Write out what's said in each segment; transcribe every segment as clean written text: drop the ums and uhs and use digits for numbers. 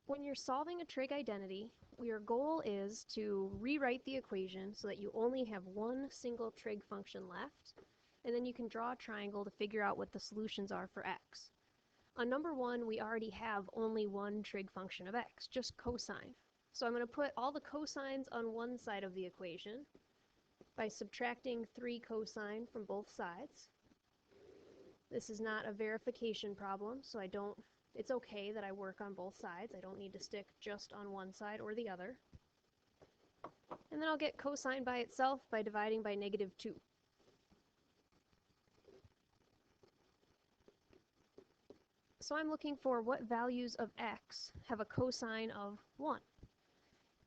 When you're solving a trig identity, your goal is to rewrite the equation so that you only have one single trig function left, and then you can draw a triangle to figure out what the solutions are for x. On number 1, we already have only one trig function of x, just cosine. So I'm going to put all the cosines on one side of the equation by subtracting 3 cosine from both sides. This is not a verification problem, so it's okay that I work on both sides. I don't need to stick just on one side or the other. And then I'll get cosine by itself by dividing by -2. So I'm looking for what values of x have a cosine of 1.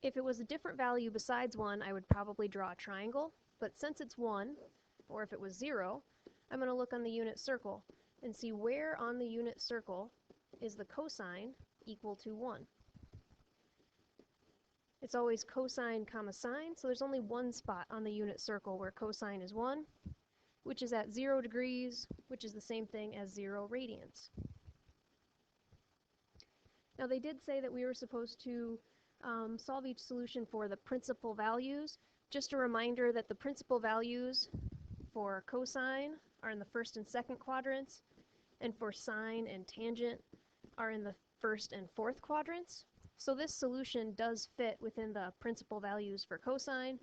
If it was a different value besides 1, I would probably draw a triangle, but since it's 1, or if it was 0, I'm going to look on the unit circle and see where on the unit circle is the cosine equal to 1. It's always cosine comma sine, so there's only one spot on the unit circle where cosine is 1, which is at 0 degrees, which is the same thing as 0 radians. Now they did say that we were supposed to solve each solution for the principal values. Just a reminder that the principal values for cosine are in the first and second quadrants, and for sine and tangent are in the first and fourth quadrants. So this solution does fit within the principal values for cosine,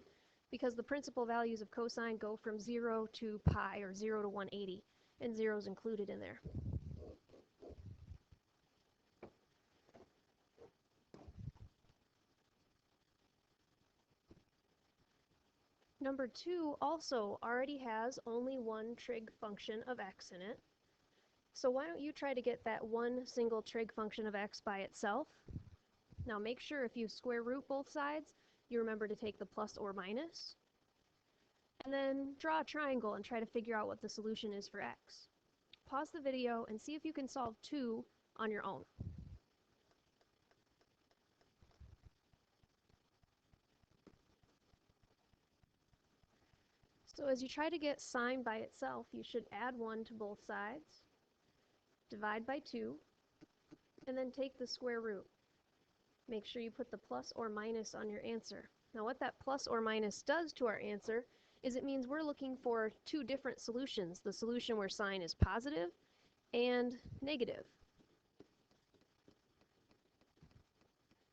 because the principal values of cosine go from 0 to pi, or 0 to 180, and 0 is included in there. Number 2 also already has only one trig function of x in it. So why don't you try to get that one single trig function of x by itself? Now make sure if you square root both sides, you remember to take the plus or minus. And then draw a triangle and try to figure out what the solution is for x. Pause the video and see if you can solve 2 on your own. So as you try to get sine by itself, you should add 1 to both sides, divide by 2, and then take the square root. Make sure you put the plus or minus on your answer. Now what that plus or minus does to our answer is it means we're looking for 2 different solutions, the solution where sine is positive and negative.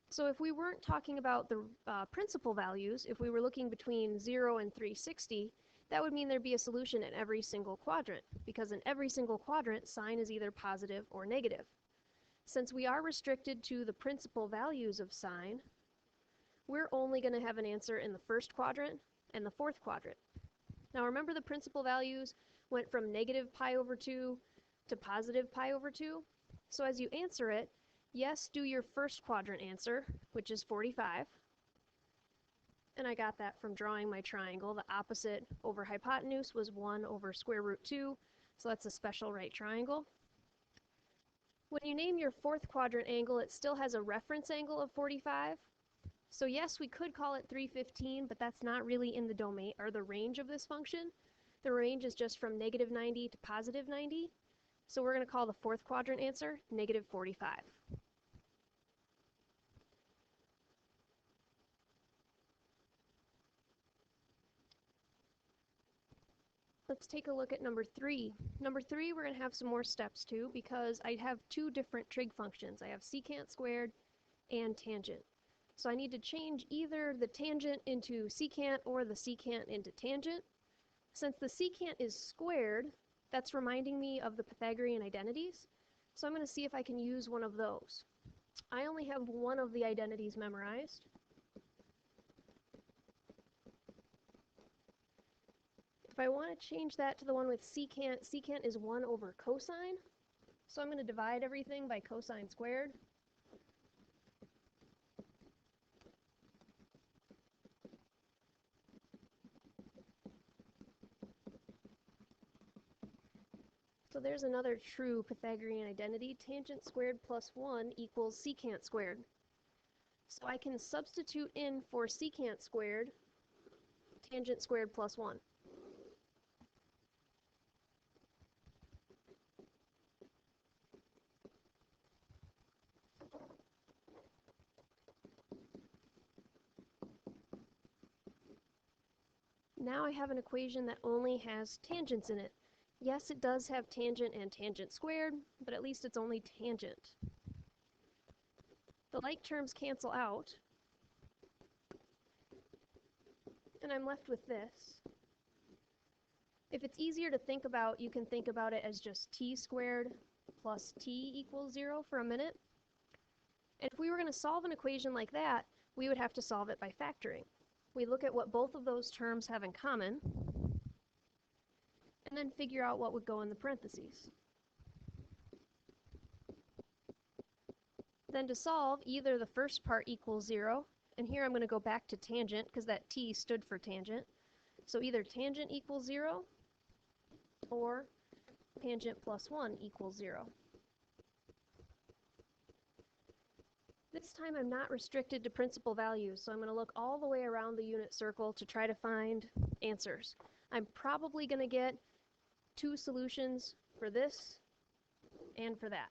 So if we weren't talking about the principal values, if we were looking between 0 and 360, that would mean there'd be a solution in every single quadrant, because in every single quadrant, sine is either positive or negative. Since we are restricted to the principal values of sine, we're only going to have an answer in the first quadrant and the fourth quadrant. Now remember, the principal values went from negative pi over 2 to positive pi over 2. So as you answer it, yes, do your first quadrant answer, which is 45. And I got that from drawing my triangle. The opposite over hypotenuse was 1 over square root 2, so that's a special right triangle. When you name your fourth quadrant angle, it still has a reference angle of 45. So yes, we could call it 315, but that's not really in the domain or the range of this function. The range is just from -90 to +90. So we're going to call the fourth quadrant answer -45. Let's take a look at number 3. Number 3, we're going to have some more steps too, because I have 2 different trig functions. I have secant squared and tangent. So I need to change either the tangent into secant or the secant into tangent. Since the secant is squared, that's reminding me of the Pythagorean identities. So I'm going to see if I can use one of those. I only have one of the identities memorized. If I want to change that to the one with secant, secant is 1 over cosine. So I'm going to divide everything by cosine squared. So there's another true Pythagorean identity. Tangent squared plus 1 equals secant squared. So I can substitute in for secant squared, tangent squared plus 1. Now I have an equation that only has tangents in it. Yes, it does have tangent and tangent squared, but at least it's only tangent. The like terms cancel out, and I'm left with this. If it's easier to think about, you can think about it as just t squared plus t equals 0 for a minute. And if we were going to solve an equation like that, we would have to solve it by factoring. We look at what both of those terms have in common, and then figure out what would go in the parentheses. Then to solve, either the first part equals 0, and here I'm going to go back to tangent because that t stood for tangent. So either tangent equals 0 or tangent plus 1 equals 0. This time I'm not restricted to principal values, so I'm going to look all the way around the unit circle to try to find answers. I'm probably going to get two solutions for this and for that.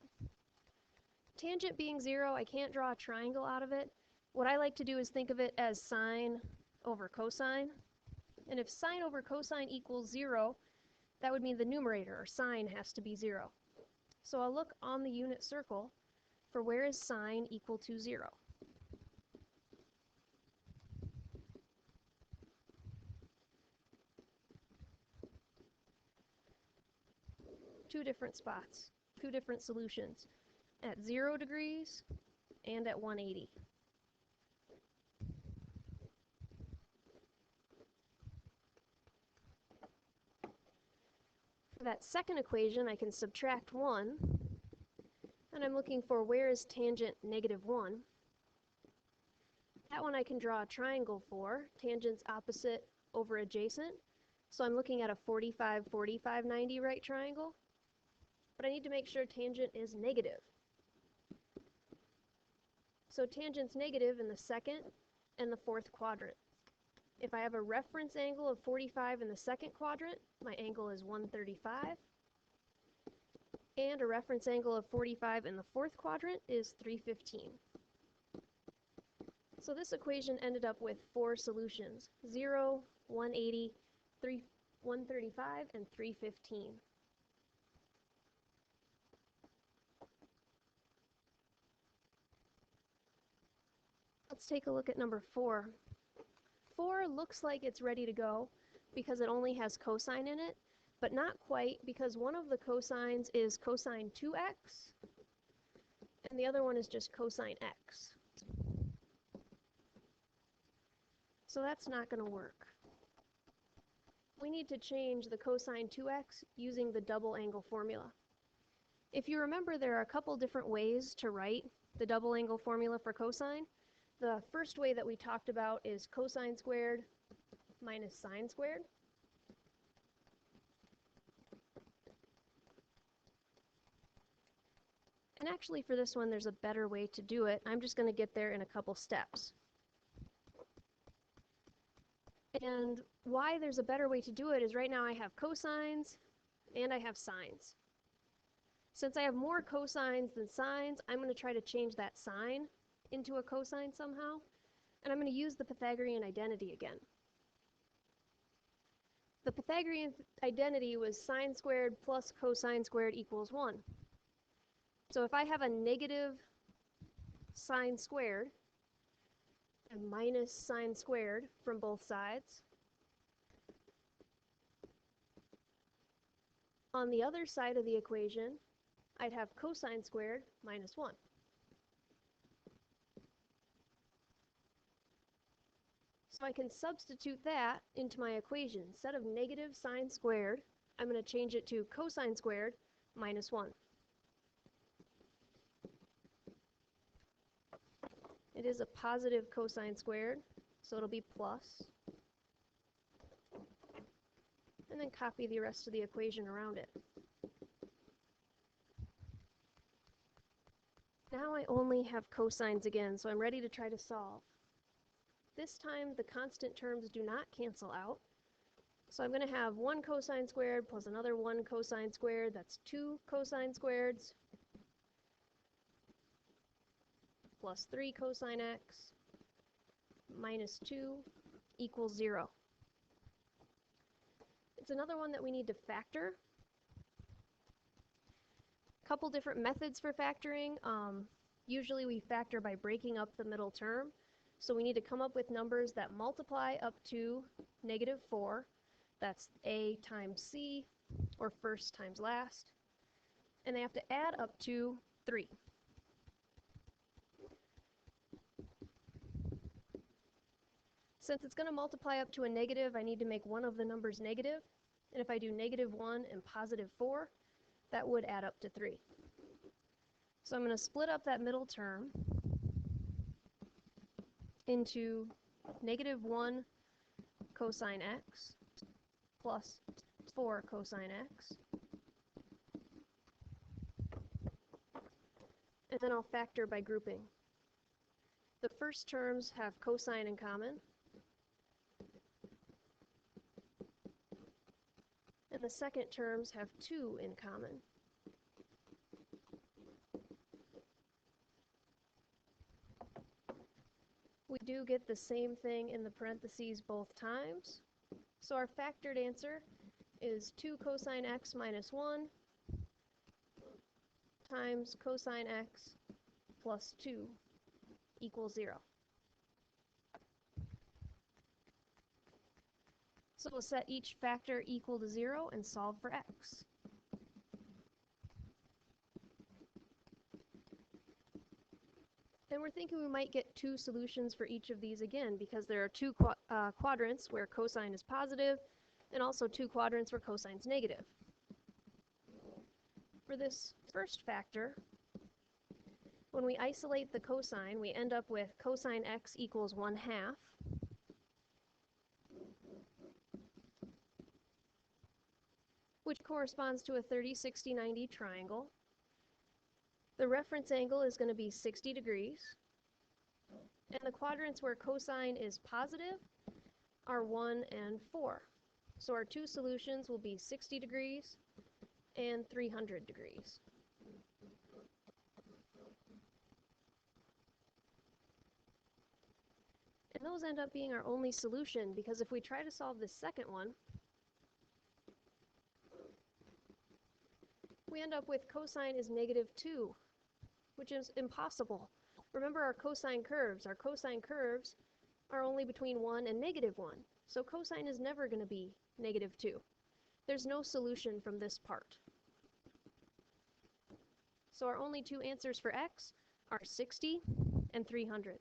Tangent being 0, I can't draw a triangle out of it. What I like to do is think of it as sine over cosine. And if sine over cosine equals 0, that would mean the numerator, or sine, has to be 0. So I'll look on the unit circle for where is sine equal to 0. Two different spots, two different solutions, at 0 degrees and at 180. For that second equation, I can subtract 1, and I'm looking for where is tangent -1. That one I can draw a triangle for, tangents opposite over adjacent. So I'm looking at a 45, 45, 90 right triangle. But I need to make sure tangent is negative. So tangent's negative in the second and the fourth quadrant. If I have a reference angle of 45 in the second quadrant, my angle is 135. And a reference angle of 45 in the fourth quadrant is 315. So this equation ended up with four solutions: 0, 180, 135, and 315. Let's take a look at number 4. 4 looks like it's ready to go because it only has cosine in it, but not quite, because one of the cosines is cosine 2x, and the other one is just cosine x. So that's not going to work. We need to change the cosine 2x using the double angle formula. If you remember, there are a couple different ways to write the double angle formula for cosine. The first way that we talked about is cosine squared minus sine squared. And actually for this one, there's a better way to do it. I'm just going to get there in a couple steps. And why there's a better way to do it is right now I have cosines and I have sines. Since I have more cosines than sines, I'm going to try to change that sine into a cosine somehow, and I'm going to use the Pythagorean identity again. The Pythagorean identity was sine squared plus cosine squared equals 1. So if I have a negative sine squared and minus sine squared from both sides, on the other side of the equation, I'd have cosine squared minus 1. So I can substitute that into my equation. Instead of negative sine squared, I'm going to change it to cosine squared minus 1. It is a positive cosine squared, so it'll be plus. And then copy the rest of the equation around it. Now I only have cosines again, so I'm ready to try to solve. This time the constant terms do not cancel out. So I'm going to have 1 cosine squared plus another 1 cosine squared. That's 2 cosine squareds plus 3 cosine x minus 2 equals 0. It's another one that we need to factor. A couple different methods for factoring. Usually we factor by breaking up the middle term. So we need to come up with numbers that multiply up to -4. That's A times C, or first times last. And they have to add up to 3. Since it's going to multiply up to a negative, I need to make one of the numbers negative. And if I do -1 and +4, that would add up to 3. So I'm going to split up that middle term into -1 cosine x plus 4 cosine x. And then I'll factor by grouping. The first terms have cosine in common, and the second terms have 2 in common. We do get the same thing in the parentheses both times, so our factored answer is 2 cosine x minus 1 times cosine x plus 2 equals 0. So we'll set each factor equal to 0 and solve for x. And we're thinking we might get 2 solutions for each of these again, because there are 2 quadrants where cosine is positive, and also 2 quadrants where cosine is negative. For this first factor, when we isolate the cosine, we end up with cosine x equals 1/2. Which corresponds to a 30, 60, 90 triangle. The reference angle is going to be 60 degrees. And the quadrants where cosine is positive are 1 and 4. So our 2 solutions will be 60 degrees and 300 degrees. And those end up being our only solution, because if we try to solve this second one, we end up with cosine is -2, which is impossible. Remember our cosine curves. Our cosine curves are only between 1 and -1. So cosine is never going to be -2. There's no solution from this part. So our only 2 answers for x are 60 and 300.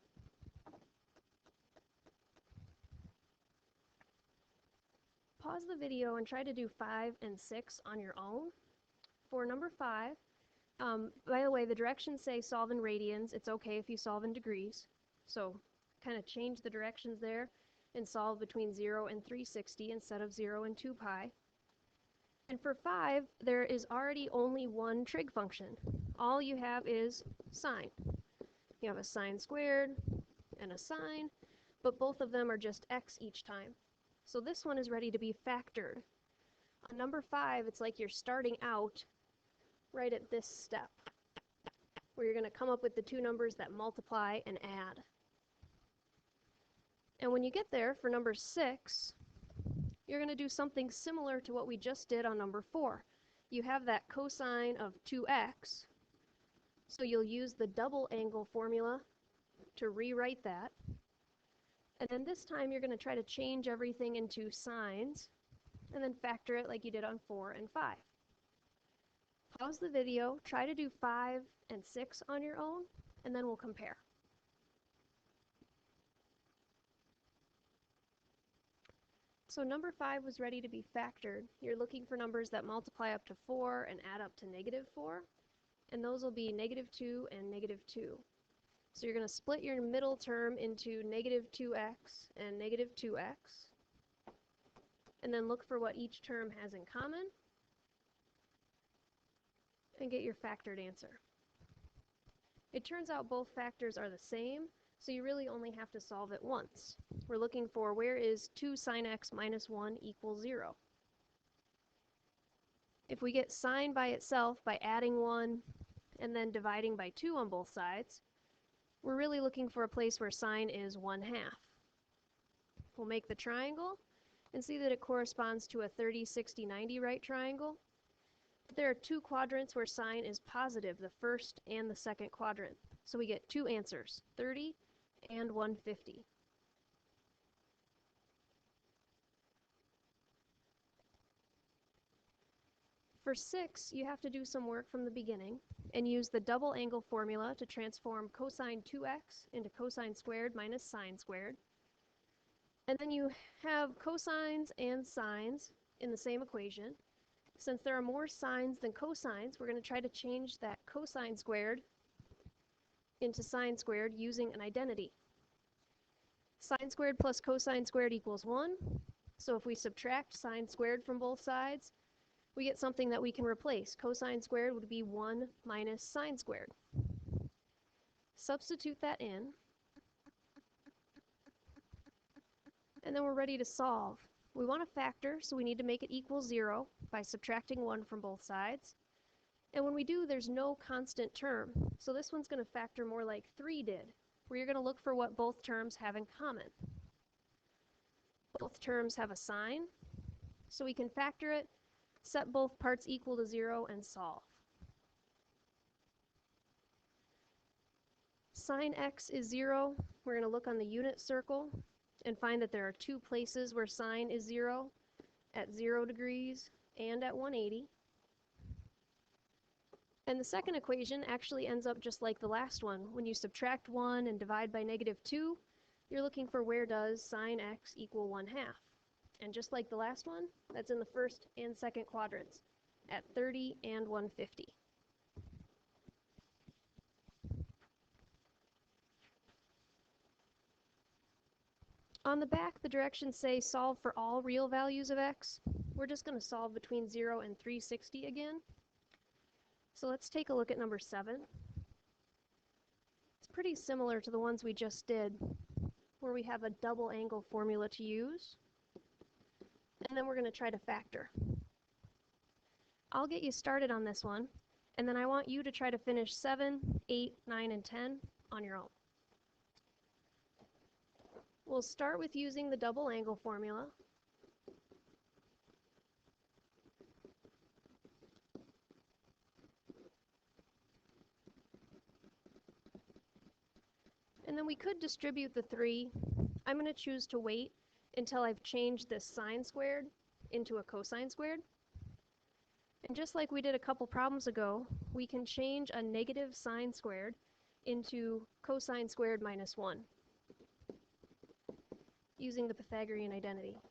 Pause the video and try to do 5 and 6 on your own. For number 5, by the way, the directions say solve in radians. It's okay if you solve in degrees. So kind of change the directions there and solve between 0 and 360 instead of 0 and 2 pi. And for 5, there is already only one trig function. All you have is sine. You have a sine squared and a sine, but both of them are just x each time. So this one is ready to be factored. On number 5, it's like you're starting out right at this step, where you're going to come up with the 2 numbers that multiply and add. And when you get there for number 6, you're going to do something similar to what we just did on number 4. You have that cosine of 2x, so you'll use the double angle formula to rewrite that. And then this time you're going to try to change everything into sines, and then factor it like you did on 4 and 5. Pause the video, try to do 5 and 6 on your own, and then we'll compare. So number 5 was ready to be factored. You're looking for numbers that multiply up to 4 and add up to -4, and those will be -2 and -2. So you're going to split your middle term into -2x and -2x, and then look for what each term has in common, and get your factored answer. It turns out both factors are the same, so you really only have to solve it once. We're looking for where is 2 sine x minus 1 equals 0. If we get sine by itself by adding 1 and then dividing by 2 on both sides, we're really looking for a place where sine is 1/2. We'll make the triangle, and see that it corresponds to a 30, 60, 90 right triangle. But there are two quadrants where sine is positive, the first and the second quadrant. So we get two answers, 30 and 150. For 6, you have to do some work from the beginning and use the double angle formula to transform cosine 2x into cosine squared minus sine squared. And then you have cosines and sines in the same equation. Since there are more sines than cosines, we're going to try to change that cosine squared into sine squared using an identity. Sine squared plus cosine squared equals 1. So if we subtract sine squared from both sides, we get something that we can replace. Cosine squared would be 1 minus sine squared. Substitute that in, and then we're ready to solve. We want to factor, so we need to make it equal 0 by subtracting 1 from both sides. And when we do, there's no constant term. So this one's going to factor more like 3 did, where you're going to look for what both terms have in common. Both terms have a sign, so we can factor it, set both parts equal to 0, and solve. Sine x is 0. We're going to look on the unit circle and find that there are two places where sine is 0, at 0 degrees and at 180. And the second equation actually ends up just like the last one. When you subtract 1 and divide by -2, you're looking for where does sine x equal 1/2. And just like the last one, that's in the first and second quadrants, at 30 and 150. On the back, the directions say solve for all real values of x. We're just going to solve between 0 and 360 again. So let's take a look at number 7. It's pretty similar to the ones we just did, where we have a double angle formula to use. And then we're going to try to factor. I'll get you started on this one, and then I want you to try to finish 7, 8, 9, and 10 on your own. We'll start with using the double angle formula. And then we could distribute the 3. I'm going to choose to wait until I've changed this sine squared into a cosine squared. And just like we did a couple problems ago, we can change a negative sine squared into cosine squared minus 1 using the Pythagorean identity.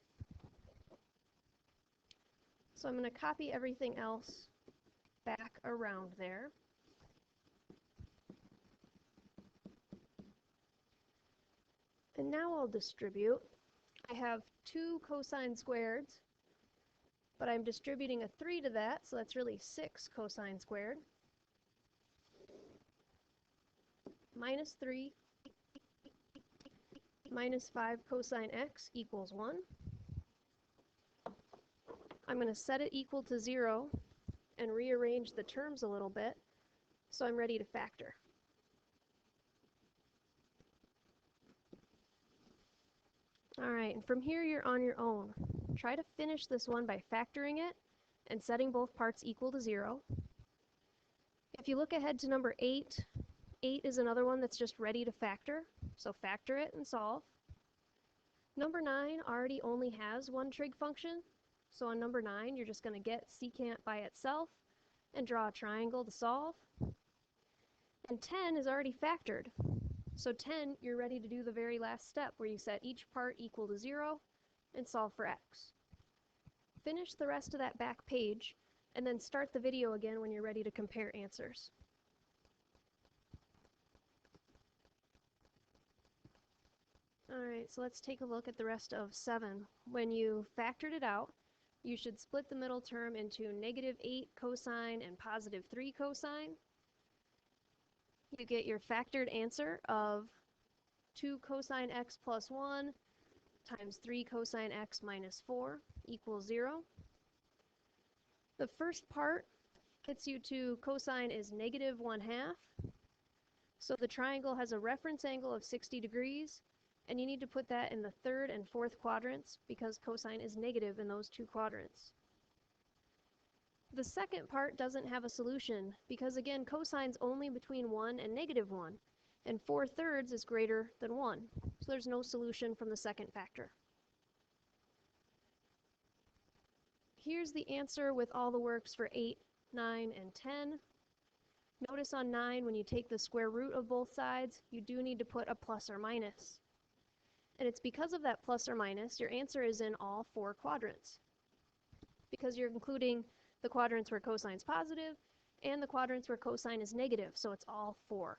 So I'm going to copy everything else back around there. And now I'll distribute. I have 2 cosine squareds, but I'm distributing a 3 to that, so that's really 6 cosine squared. Minus 3 minus 5 cosine x equals 1. I'm going to set it equal to 0 and rearrange the terms a little bit, so I'm ready to factor. Alright, and from here you're on your own. Try to finish this one by factoring it and setting both parts equal to 0. If you look ahead to number 8, 8 is another one that's just ready to factor, so factor it and solve. Number 9 already only has one trig function, so on number 9 you're just going to get secant by itself and draw a triangle to solve. And 10 is already factored, so 10 you're ready to do the very last step where you set each part equal to 0 and solve for x. Finish the rest of that back page and then start the video again when you're ready to compare answers. Alright, so let's take a look at the rest of 7. When you factored it out, you should split the middle term into -8 cosine and +3 cosine. You get your factored answer of 2 cosine x plus 1 times 3 cosine x minus 4 equals 0. The first part gets you to cosine is -1/2. So the triangle has a reference angle of 60 degrees and you need to put that in the third and fourth quadrants because cosine is negative in those two quadrants. The second part doesn't have a solution because, again, cosine's only between 1 and -1, and 4/3 is greater than 1, so there's no solution from the second factor. Here's the answer with all the works for 8, 9, and 10. Notice on 9, when you take the square root of both sides, you do need to put a plus or minus. And it's because of that plus or minus, your answer is in all 4 quadrants, because you're including the quadrants where cosine's positive and the quadrants where cosine is negative, so it's all 4.